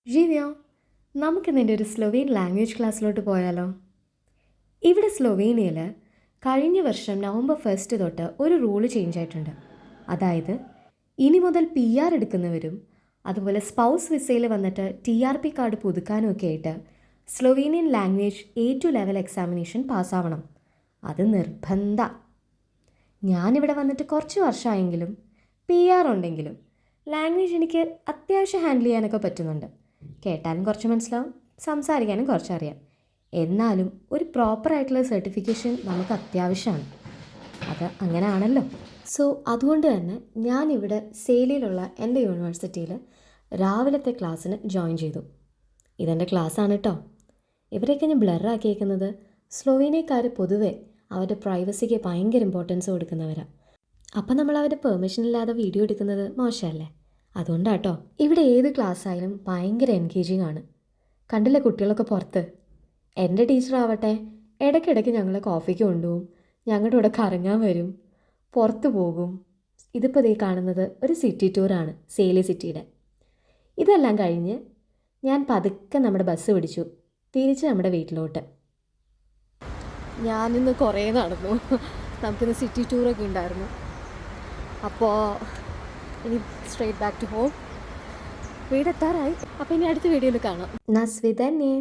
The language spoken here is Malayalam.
ജീവ്യ, നമുക്കിന്നെൻ്റെ ഒരു സ്ലൊവീൻ ലാംഗ്വേജ് ക്ലാസ്സിലോട്ട് പോയാലോ? ഇവിടെ സ്ലൊവേനിയയിൽ കഴിഞ്ഞ വർഷം നവംബർ 1 തൊട്ട് ഒരു റൂള് ചേഞ്ച് ആയിട്ടുണ്ട്. അതായത് ഇനി മുതൽ PR എടുക്കുന്നവരും അതുപോലെ സ്പൗസ് വിസയിൽ വന്നിട്ട് TRP കാർഡ് പുതുക്കാനും ഒക്കെ ആയിട്ട് Slovenian language A2 level examination പാസ്സാവണം. അത് നിർബന്ധ. ഞാനിവിടെ വന്നിട്ട് കുറച്ച് വർഷമായെങ്കിലും PR ഉണ്ടെങ്കിലും ലാംഗ്വേജ് എനിക്ക് അത്യാവശ്യം ഹാൻഡിൽ ചെയ്യാനൊക്കെ പറ്റുന്നുണ്ട്. കേട്ടാലും കുറച്ച് മനസ്സിലാവും, സംസാരിക്കാനും കുറച്ചറിയാം. എന്നാലും ഒരു പ്രോപ്പറായിട്ടുള്ള സർട്ടിഫിക്കേഷൻ നമുക്ക് അത്യാവശ്യമാണ്. അത് അങ്ങനെ ആണല്ലോ. സോ അതുകൊണ്ട് തന്നെ ഞാനിവിടെ സേലിയിലുള്ള എൻ്റെ യൂണിവേഴ്സിറ്റിയിൽ രാവിലത്തെ ക്ലാസ്സിന് ജോയിൻ ചെയ്തു. ഇതെൻ്റെ ക്ലാസ്സാണ് കേട്ടോ. ഇവരെയൊക്കെ ഞാൻ ബ്ലറാക്കിയേക്കുന്നത് സ്ലൊവേനിയക്കാർ പൊതുവെ അവരുടെ പ്രൈവസിക്ക് ഭയങ്കര ഇമ്പോർട്ടൻസ് കൊടുക്കുന്നവരാണ്. അപ്പം നമ്മൾ അവരുടെ പെർമിഷൻ ഇല്ലാതെ വീഡിയോ എടുക്കുന്നത് മോശമല്ലേ? അതുകൊണ്ടാട്ടോ. ഇവിടെ ഏത് ക്ലാസ് ആയാലും ഭയങ്കര എൻഗേജിങ് ആണ്. കണ്ടില്ലേ കുട്ടികളൊക്കെ പുറത്ത്. എൻ്റെ ടീച്ചറാവട്ടെ ഇടയ്ക്കിടയ്ക്ക് ഞങ്ങളെ കോഫിക്ക് കൊണ്ടുപോകും, ഞങ്ങളുടെ കൂടെ കറങ്ങാൻ വരും, പുറത്ത് പോകും. ഇതിപ്പോൾ ഇതേ കാണുന്നത് ഒരു സിറ്റി ടൂറാണ്, സേലി സിറ്റിയുടെ. ഇതെല്ലാം കഴിഞ്ഞ് ഞാൻ പതുക്കെ നമ്മുടെ ബസ് പിടിച്ചു തിരിച്ച് നമ്മുടെ വീട്ടിലോട്ട്. ഞാനിന്ന് കുറേ നടന്നു. നമുക്കിന്ന് സിറ്റി ടൂറൊക്കെ ഉണ്ടായിരുന്നു. അപ്പോൾ ഇനി സ്ട്രേറ്റ് ബാക്ക് ടു ഹോം. വീടെത്താറായി. അപ്പോൾ ഇനി അടുത്ത വീഡിയോയിൽ കാണാം. നസ്വിതന്നെ.